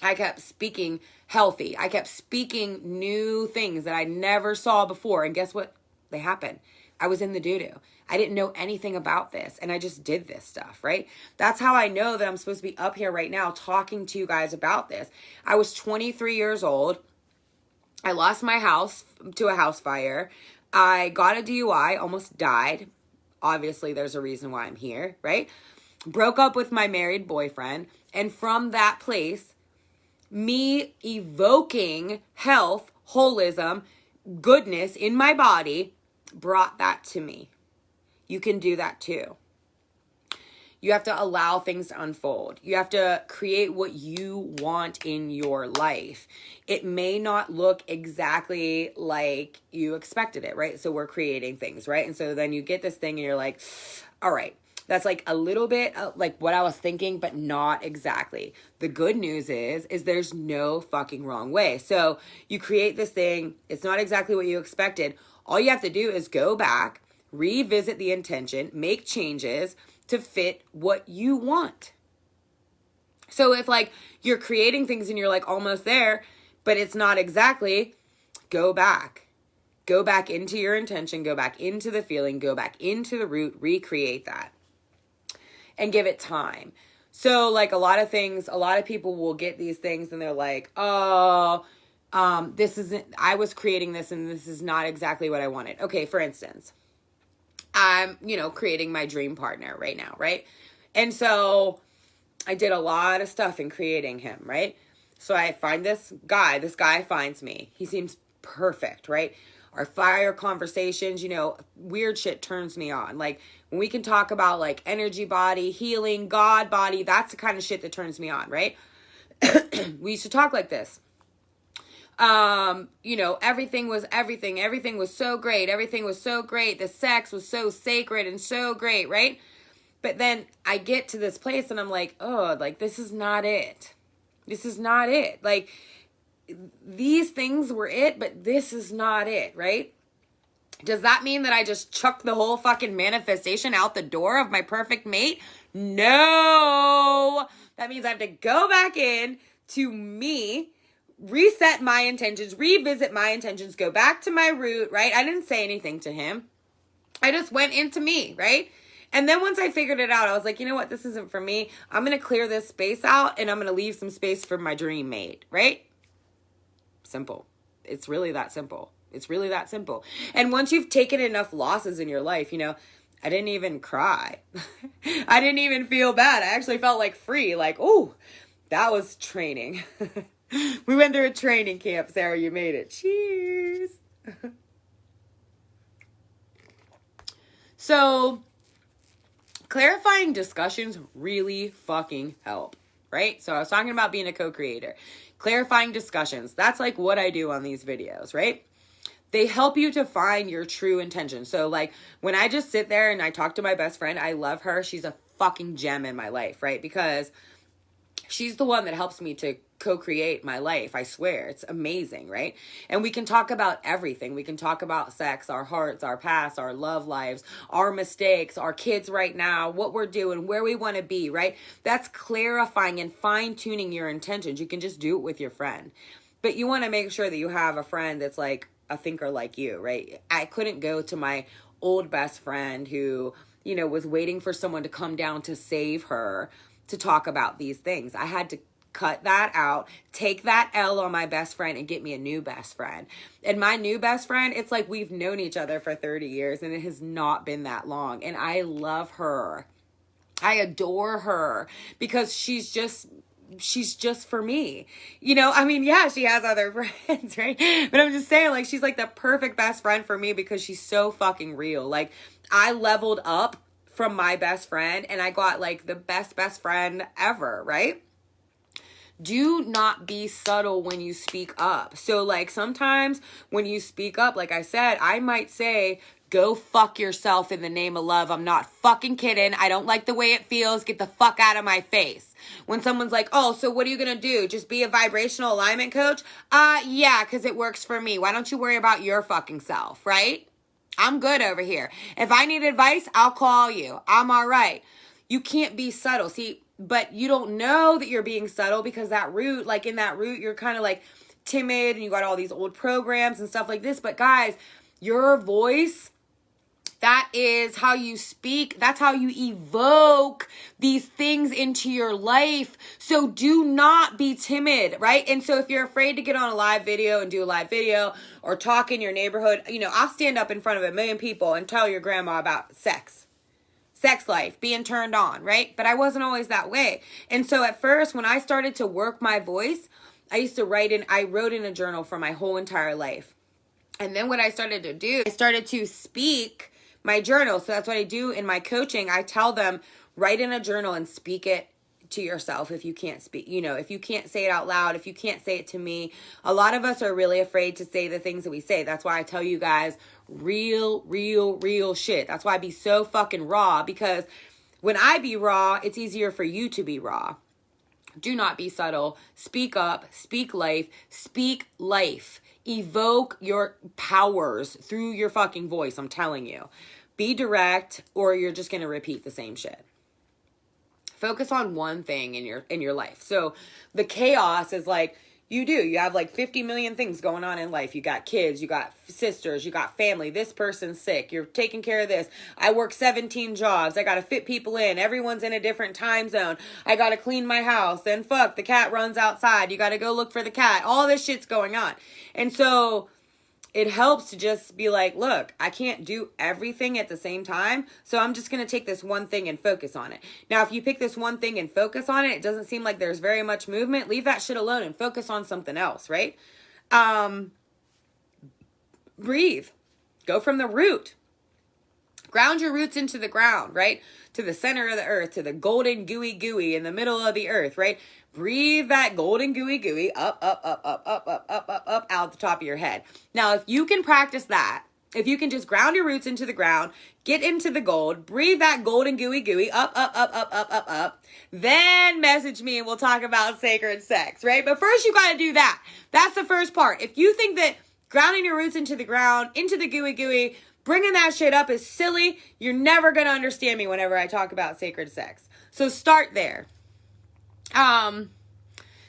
I kept speaking healthy. I kept speaking new things that I never saw before. And guess what? They happened. I was in the doo-doo. I didn't know anything about this. And I just did this stuff, right? That's how I know that I'm supposed to be up here right now talking to you guys about this. I was 23 years old. I lost my house to a house fire. I got a DUI, almost died. Obviously, there's a reason why I'm here, right? Broke up with my married boyfriend. And from that place, me evoking health, holism, goodness in my body brought that to me. You can do that too. You have to allow things to unfold. You have to create what you want in your life. It may not look exactly like you expected it, right? So we're creating things, right? And so then you get this thing and you're like, all right, that's like a little bit like what I was thinking, but not exactly. The good news is there's no fucking wrong way. So you create this thing. It's not exactly what you expected. All you have to do is go back, revisit the intention, make changes to fit what you want. So if like you're creating things and you're like almost there, but it's not exactly, go back. Go back into your intention, go back into the feeling, go back into the root, recreate that. And give it time. So like a lot of people will get these things and they're like, oh, this isn't, I was creating this and this is not exactly what I wanted. Okay, for instance, I'm, creating my dream partner right now, right? And so I did a lot of stuff in creating him, right? So I find this guy finds me. He seems perfect, right? Our fire conversations, weird shit turns me on. Like when we can talk about like energy body, healing, God body, that's the kind of shit that turns me on, right? We used to talk like this. Everything was everything. Everything was so great. Everything was so great. The sex was so sacred and so great, right? But then I get to this place and I'm like, oh, like this is not it. This is not it. Like these things were it, but this is not it, right? Does that mean that I just chucked the whole fucking manifestation out the door of my perfect mate? No. That means I have to go back in to me, reset my intentions, revisit my intentions, go back to my root, right? I didn't say anything to him. I just went into me, right? And then once I figured it out, I was like, you know what? This isn't for me. I'm going to clear this space out and I'm going to leave some space for my dream mate, right? Simple. It's really that simple. It's really that simple. And once you've taken enough losses in your life, I didn't even cry. I didn't even feel bad. I actually felt like free. Like, oh, that was training. We went through a training camp, Sarah. You made it. Cheers. So, clarifying discussions really fucking help, right? So I was talking about being a co-creator. Clarifying discussions. That's like what I do on these videos, right? They help you to find your true intention. So like when I just sit there and I talk to my best friend, I love her. She's a fucking gem in my life, right? Because she's the one that helps me to co-create my life. I swear, it's amazing, right? And we can talk about everything. We can talk about sex, our hearts, our past, our love lives, our mistakes, our kids right now, what we're doing, where we want to be, right? That's clarifying and fine-tuning your intentions. You can just do it with your friend. But you want to make sure that you have a friend that's like a thinker like you, right? I couldn't go to my old best friend who, was waiting for someone to come down to save her to talk about these things. I had to cut that out, take that L on my best friend and get me a new best friend. And my new best friend, it's like we've known each other for 30 years and it has not been that long. And I love her. I adore her because she's just for me. Yeah, she has other friends, right? But I'm just saying, like, she's like the perfect best friend for me because she's so fucking real. Like, I leveled up from my best friend and I got like the best friend ever, right? Do not be subtle when you speak up. So like sometimes when you speak up, like I said, I might say, go fuck yourself in the name of love. I'm not fucking kidding. I don't like the way it feels. Get the fuck out of my face. When someone's like, oh, so what are you going to do? Just be a vibrational alignment coach? Yeah, because it works for me. Why don't you worry about your fucking self, right? I'm good over here. If I need advice, I'll call you. I'm all right. You can't be subtle. See, but you don't know that you're being subtle because that root, like in that root, you're kind of like timid and you got all these old programs and stuff like this. But guys, your voice, that is how you speak. That's how you evoke these things into your life. So do not be timid, right? And so if you're afraid to get on a live video and do a live video or talk in your neighborhood, I'll stand up in front of 1 million people and tell your grandma about sex life, being turned on, right? But I wasn't always that way. And so at first, when I started to work my voice, I wrote in a journal for my whole entire life. And then what I started to do, I started to speak my journal. So that's what I do in my coaching. I tell them, Write in a journal and speak it to yourself if you can't speak, if you can't say it out loud, if you can't say it to me. A lot of us are really afraid to say the things that we say. That's why I tell you guys real shit. That's why I be so fucking raw, because when I be raw, it's easier for you to be raw. Do not be subtle. Speak up, speak life, evoke your powers through your fucking voice. I'm telling you, be direct, or you're just going to repeat the same shit. Focus on one thing in your life. So the chaos is like, you have like 50 million things going on in life. You got kids, you got sisters, you got family. This person's sick. You're taking care of this. I work 17 jobs. I got to fit people in. Everyone's in a different time zone. I got to clean my house. And fuck, the cat runs outside. You got to go look for the cat. All this shit's going on. And so it helps to just be like, look, I can't do everything at the same time. So I'm just going to take this one thing and focus on it. Now, if you pick this one thing and focus on it, it doesn't seem like there's very much movement. Leave that shit alone and focus on something else, right? Breathe. Go from the root. Ground your roots into the ground, right? To the center of the earth, to the golden gooey in the middle of the earth, right? Breathe that golden gooey up out the top of your head. Now, if you can practice that, if you can just ground your roots into the ground, get into the gold, breathe that golden gooey up, then message me and we'll talk about sacred sex, right? But first you got to do that. That's the first part. If you think that grounding your roots into the ground, into the gooey, bringing that shit up is silly, you're never going to understand me whenever I talk about sacred sex. So start there.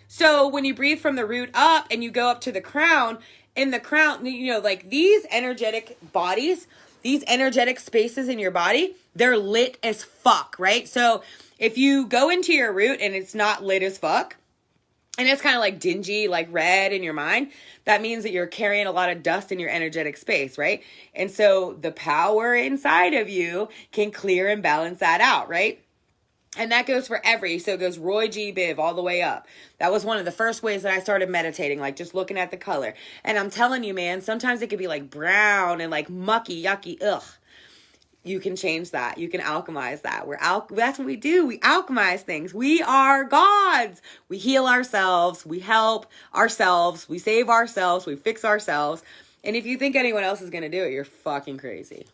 So when you breathe from the root up and you go up to the crown, in the crown, like these energetic bodies, these energetic spaces in your body, they're lit as fuck, right? So if you go into your root and it's not lit as fuck, and it's kind of like dingy, like red in your mind, that means that you're carrying a lot of dust in your energetic space, right? And so the power inside of you can clear and balance that out, right? And that goes for so it goes Roy G. Biv all the way up. That was one of the first ways that I started meditating, like just looking at the color. And I'm telling you, man, sometimes it could be like brown and like mucky, yucky, ugh. You can change that. You can alchemize that. That's what we do. We alchemize things. We are gods. We heal ourselves. We help ourselves. We save ourselves. We fix ourselves. And if you think anyone else is going to do it, you're fucking crazy.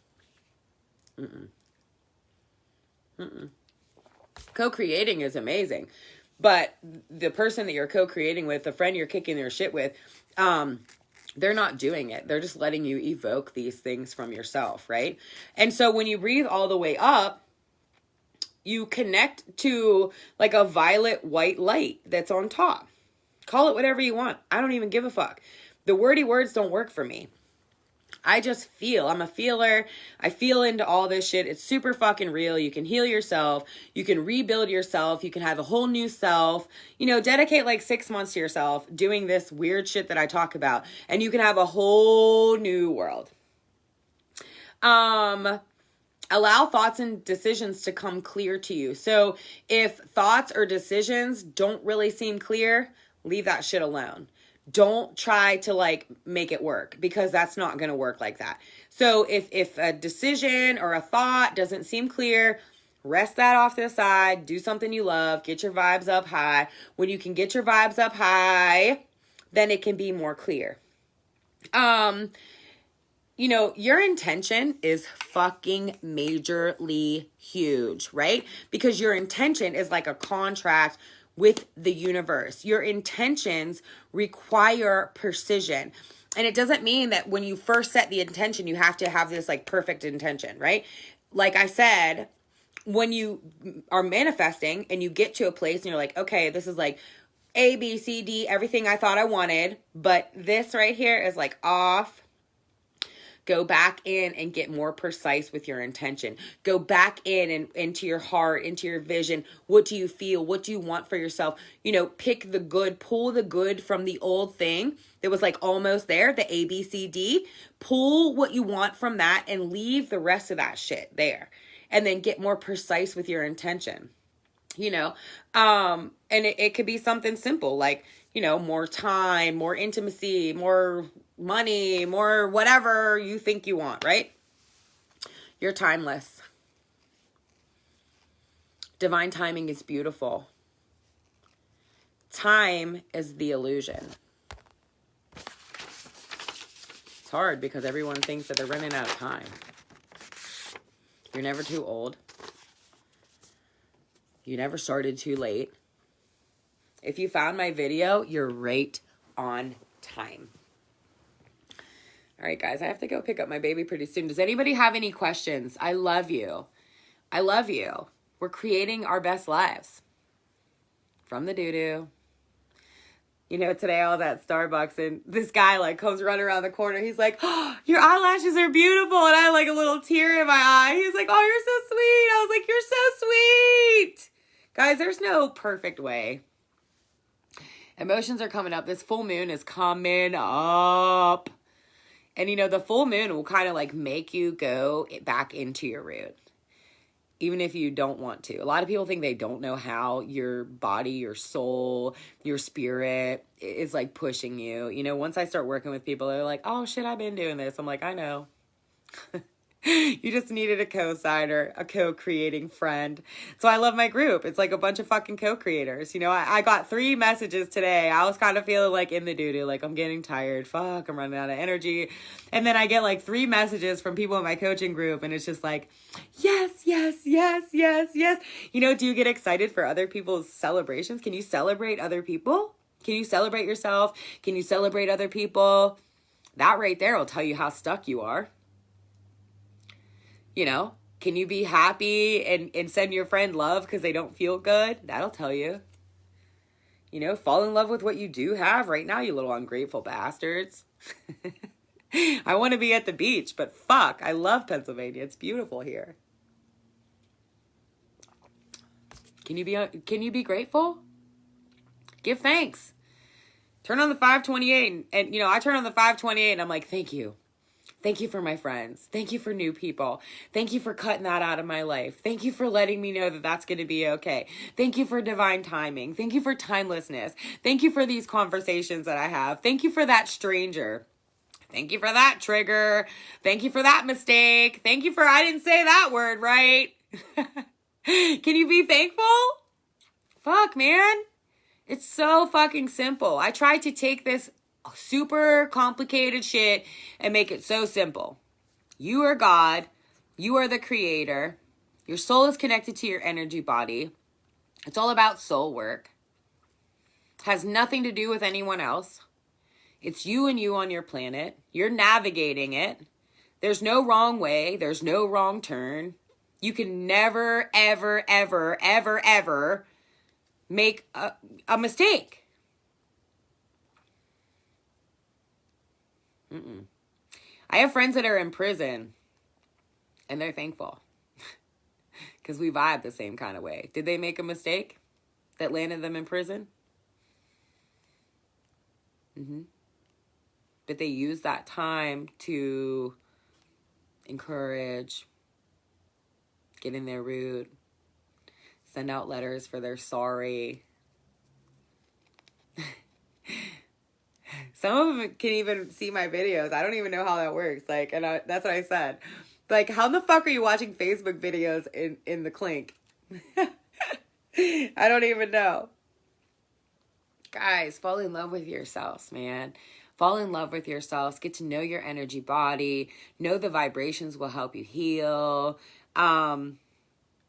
Co-creating is amazing, but the person that you're co-creating with, the friend you're kicking their shit with, they're not doing it. They're just letting you evoke these things from yourself, right? And so when you breathe all the way up, you connect to like a violet white light that's on top. Call it whatever you want. I don't even give a fuck. The wordy words don't work for me. I just feel. I'm a feeler. I feel into all this shit. It's super fucking real. You can heal yourself. You can rebuild yourself. You can have a whole new self. Dedicate like 6 months to yourself doing this weird shit that I talk about. And you can have a whole new world. Allow thoughts and decisions to come clear to you. So if thoughts or decisions don't really seem clear, leave that shit alone. Don't try to like make it work, because that's not going to work like that. So if a decision or a thought doesn't seem clear, rest that off to the side, do something you love, get your vibes up high. When you can get your vibes up high, then it can be more clear. Your intention is fucking majorly huge, right? Because your intention is like a contract with the universe. Your intentions require precision. And it doesn't mean that when you first set the intention, you have to have this like perfect intention, right? Like I said, when you are manifesting and you get to a place and you're like, okay, this is like A, B, C, D, everything I thought I wanted, but this right here is like off. Go back in and get more precise with your intention. Go back in and into your heart, into your vision. What do you feel? What do you want for yourself? Pick the good, pull the good from the old thing that was like almost there, the A, B, C, D. Pull what you want from that and leave the rest of that shit there. And then get more precise with your intention. And it could be something simple like, more time, more intimacy, more money, more whatever you think you want, right? You're timeless. Divine timing is beautiful. Time is the illusion. It's hard because everyone thinks that they're running out of time. You're never too old. You never started too late. If you found my video, you're right on time. All right, guys, I have to go pick up my baby pretty soon. Does anybody have any questions? I love you. I love you. We're creating our best lives. From the doo-doo. You know, today I was at Starbucks and this guy like comes running around the corner. He's like, oh, your eyelashes are beautiful. And I had like a little tear in my eye. He was like, oh, you're so sweet. I was like, you're so sweet. Guys, there's no perfect way. Emotions are coming up. This full moon is coming up. And you know, the full moon will kind of like make you go back into your root. Even if you don't want to. A lot of people think they don't know how. Your body, your soul, your spirit is like pushing you. You know, once I start working with people, they're like, oh shit, I've been doing this. I'm like, I know. You just needed a co-signer, a co-creating friend. So I love my group. It's like a bunch of fucking co-creators. You know, I got 3 messages today. I was kind of feeling like in the doo-doo, like I'm getting tired. Fuck, I'm running out of energy. And then I get like 3 messages from people in my coaching group. And it's just like, yes, yes, yes, yes, yes. You know, do you get excited for other people's celebrations? Can you celebrate other people? Can you celebrate yourself? Can you celebrate other people? That right there will tell you how stuck you are. You know, can you be happy and send your friend love because they don't feel good? That'll tell you. You know, fall in love with what you do have right now, you little ungrateful bastards. I want to be at the beach, but fuck, I love Pennsylvania. It's beautiful here. Can you be grateful? Give thanks. Turn on the 528 and you know, I turn on the 528 and I'm like, thank you. Thank you for my friends. Thank you for new people. Thank you for cutting that out of my life. Thank you for letting me know that that's going to be okay. Thank you for divine timing. Thank you for timelessness. Thank you for these conversations that I have. Thank you for that stranger. Thank you for that trigger. Thank you for that mistake. Thank you for, I didn't say that word right. Can you be thankful? Fuck, man. It's so fucking simple. I tried to take this super complicated shit and make it so simple. You are God. You are the creator. Your soul is connected to your energy body. It's all about soul work. Has nothing to do with anyone else. It's you and you on your planet. You're navigating it. There's no wrong way. There's no wrong turn. You can never, ever, ever, ever, ever make a mistake. I have friends that are in prison and they're thankful because we vibe the same kind of way. Did they make a mistake that landed them in prison? But they used that time to encourage, get in their root, send out letters for their sorry. Some of them can even see my videos. I don't even know how that works. Like, and that's what I said. Like, how the fuck are you watching Facebook videos in the clink? I don't even know. Guys, fall in love with yourselves, man. Fall in love with yourselves. Get to know your energy body. Know the vibrations will help you heal.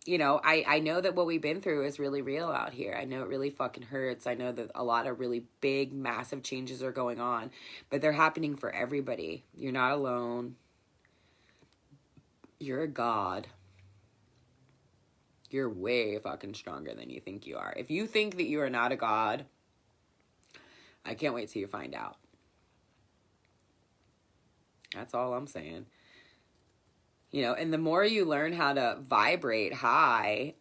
You know, I know that what we've been through is really real out here. I know it really fucking hurts. I know that a lot of really big, massive changes are going on, but they're happening for everybody. You're not alone. You're a god. You're way fucking stronger than you think you are. If you think that you are not a god, I can't wait till you find out. That's all I'm saying. You know, and the more you learn how to vibrate high,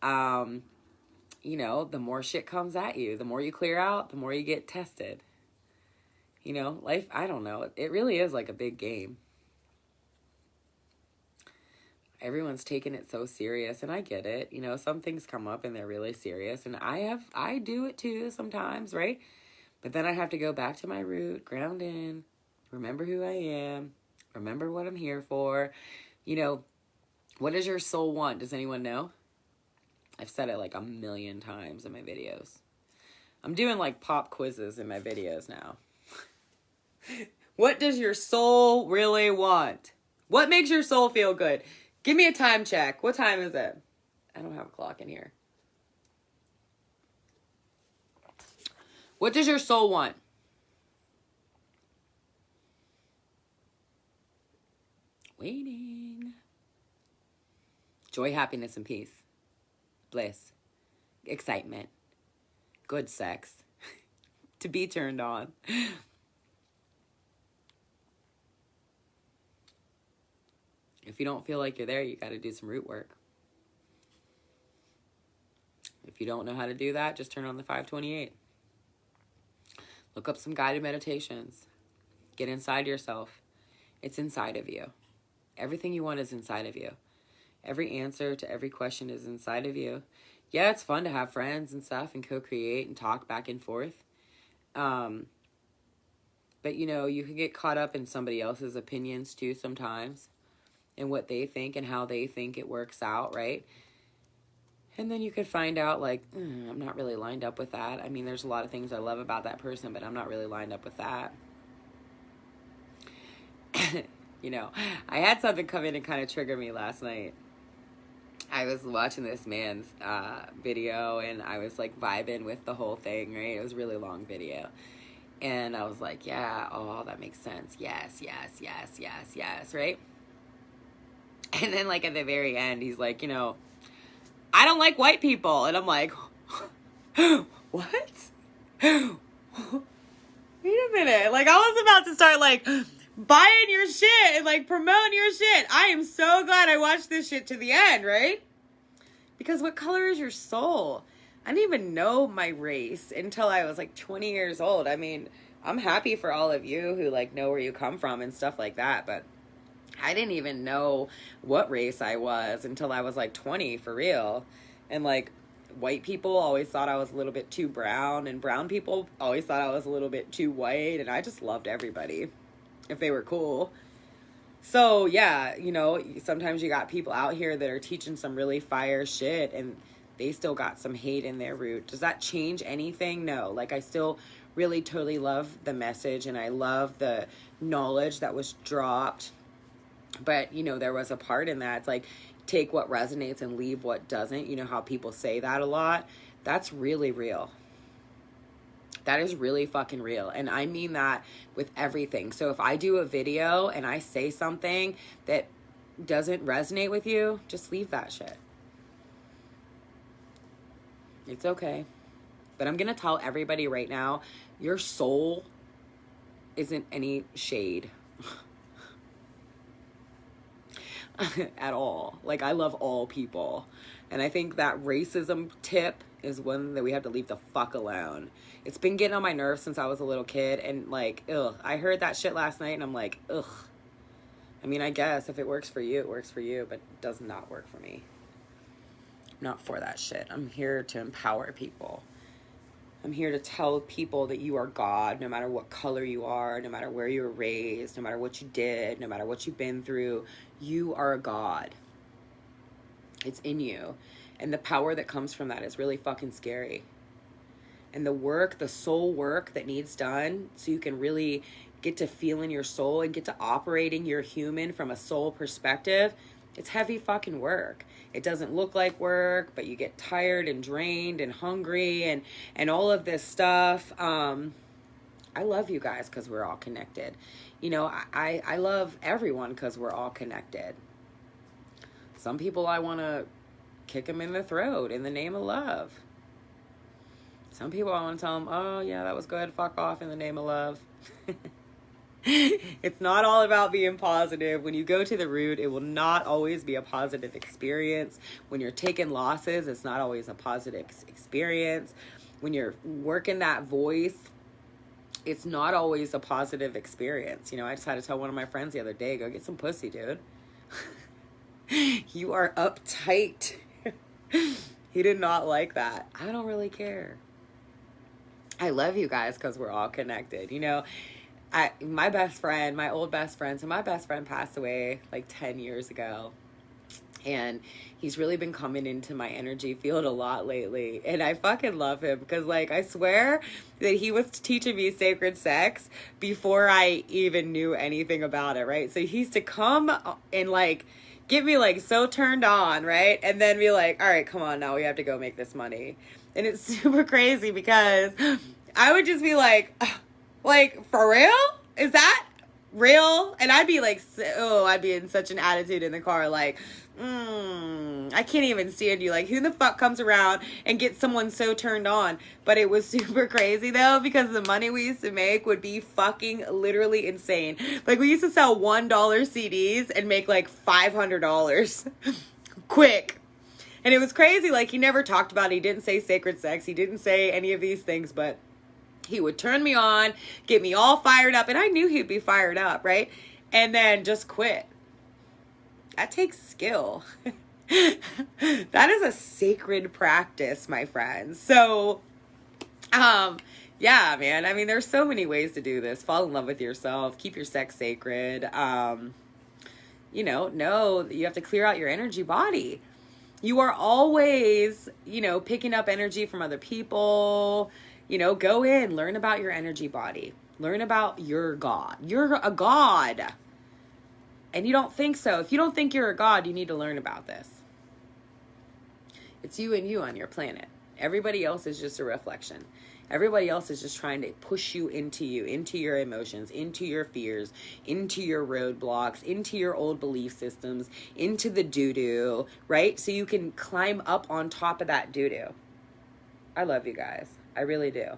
you know, the more shit comes at you. The more you clear out, the more you get tested. You know, life, I don't know. It really is like a big game. Everyone's taking it so serious, and I get it. You know, some things come up and they're really serious, and I do it too sometimes, right? But then I have to go back to my root, ground in, remember who I am, remember what I'm here for. You know, what does your soul want? Does anyone know? I've said it like a million times in my videos. I'm doing like pop quizzes in my videos now. What does your soul really want? What makes your soul feel good? Give me a time check. What time is it? I don't have a clock in here. What does your soul want? Waiting. Joy, happiness, and peace. Bliss. Excitement. Good sex. To be turned on. If you don't feel like you're there, you got to do some root work. If you don't know how to do that, just turn on the 528. Look up some guided meditations. Get inside yourself. It's inside of you. Everything you want is inside of you. Every answer to every question is inside of you. Yeah, it's fun to have friends and stuff and co-create and talk back and forth. But, you know, you can get caught up in somebody else's opinions too sometimes. And what they think and how they think it works out, right? And then you could find out, like, I'm not really lined up with that. I mean, there's a lot of things I love about that person, but I'm not really lined up with that. You know, I had something come in and kind of trigger me last night. I was watching this man's video, and I was, like, vibing with the whole thing, right? It was a really long video. And I was like, yeah, oh, that makes sense. Yes, yes, yes, yes, yes, right? And then, like, at the very end, he's like, you know, I don't like white people. And I'm like, what? Wait a minute. Like, I was about to start, like, buying your shit and, like, promoting your shit. I am so glad I watched this shit to the end, right? Because what color is your soul? I didn't even know my race until I was, like, 20 years old. I mean, I'm happy for all of you who, like, know where you come from and stuff like that, but I didn't even know what race I was until I was like 20 for real. And like white people always thought I was a little bit too brown, and brown people always thought I was a little bit too white, and I just loved everybody if they were cool. So yeah, you know, sometimes you got people out here that are teaching some really fire shit and they still got some hate in their root. Does that change anything? No. Like, I still really totally love the message and I love the knowledge that was dropped. But, you know, there was a part in that. It's like, take what resonates and leave what doesn't. You know how people say that a lot? That's really real. That is really fucking real. And I mean that with everything. So if I do a video and I say something that doesn't resonate with you, just leave that shit. It's okay. But I'm going to tell everybody right now, your soul isn't any shade. At all. Like, I love all people. And I think that racism tip is one that we have to leave the fuck alone. It's been getting on my nerves since I was a little kid. And, like, ugh. I heard that shit last night and I'm like, ugh. I mean, I guess if it works for you, it works for you. But it does not work for me. I'm not for that shit. I'm here to empower people. I'm here to tell people that you are God, no matter what color you are, no matter where you were raised, no matter what you did, no matter what you've been through. You are a God. It's in you. And the power that comes from that is really fucking scary. And the work, the soul work that needs done so you can really get to feeling your soul and get to operating your human from a soul perspective, it's heavy fucking work. It doesn't look like work, but you get tired and drained and hungry and all of this stuff. I love you guys because we're all connected. You know, I love everyone because we're all connected. Some people I want to kick them in the throat in the name of love. Some people I want to tell them, oh, yeah, that was good. Fuck off in the name of love. It's not all about being positive. When you go to the root, it will not always be a positive experience. When you're taking losses, it's not always a positive experience. When you're working that voice, it's not always a positive experience. You know, I just had to tell one of my friends the other day, go get some pussy, dude. You are uptight. He did not like that. I don't really care. I love you guys because we're all connected. You know, my best friend, my old best friend, so my best friend passed away like 10 years ago. And he's really been coming into my energy field a lot lately. And I fucking love him because, like, I swear that he was teaching me sacred sex before I even knew anything about it, right? So he used to come and, like, get me, like, so turned on, right? And then be like, all right, come on, now we have to go make this money. And it's super crazy because I would just be like, for real? Is that real? And I'd be like, I'd be in such an attitude in the car, like, I can't even stand you. Like, who the fuck comes around and gets someone so turned on? But it was super crazy though, because the money we used to make would be fucking literally insane. Like, we used to sell $1 CDs and make like $500 quick. And it was crazy. Like, he never talked about it. He didn't say sacred sex. He didn't say any of these things, but he would turn me on, get me all fired up. And I knew he'd be fired up, right? And then just quit. That takes skill. That is a sacred practice, my friends. So, yeah, man. I mean, there's so many ways to do this. Fall in love with yourself. Keep your sex sacred. Know that you have to clear out your energy body. You are always, picking up energy from other people. Go in, learn about your energy body. Learn about your God. You're a God. And you don't think so. If you don't think you're a God, you need to learn about this. It's you and you on your planet. Everybody else is just a reflection. Everybody else is just trying to push you, into your emotions, into your fears, into your roadblocks, into your old belief systems, into the doo-doo, right? So you can climb up on top of that doo-doo. I love you guys. I really do.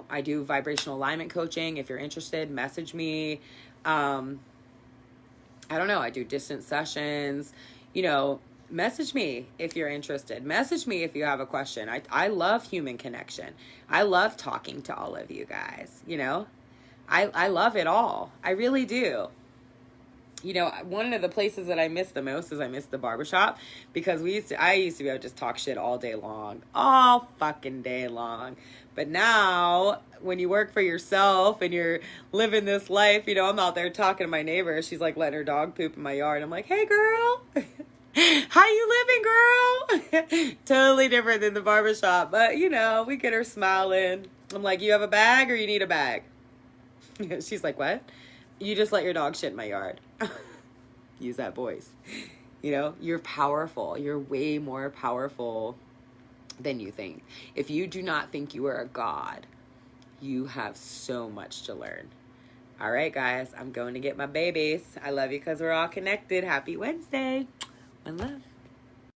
I do vibrational alignment coaching. If you're interested, message me. I don't know. I do distance sessions, message me if you're interested. Message me if you have a question. I love human connection. I love talking to all of you guys, I love it all. I really do. One of the places that I miss the most is I miss the barbershop, because I used to be able to just talk shit all day long, all fucking day long. But now when you work for yourself and you're living this life, I'm out there talking to my neighbor. She's like letting her dog poop in my yard. I'm like, hey girl, how you living, girl? Totally different than the barbershop. But we get her smiling. I'm like, you have a bag or you need a bag? She's like, what? You just let your dog shit in my yard. Use that voice. You're powerful. You're way more powerful than you think. If you do not think you are a God, you have so much to learn. All right, guys, I'm going to get my babies. I love you because we're all connected. Happy Wednesday. One love.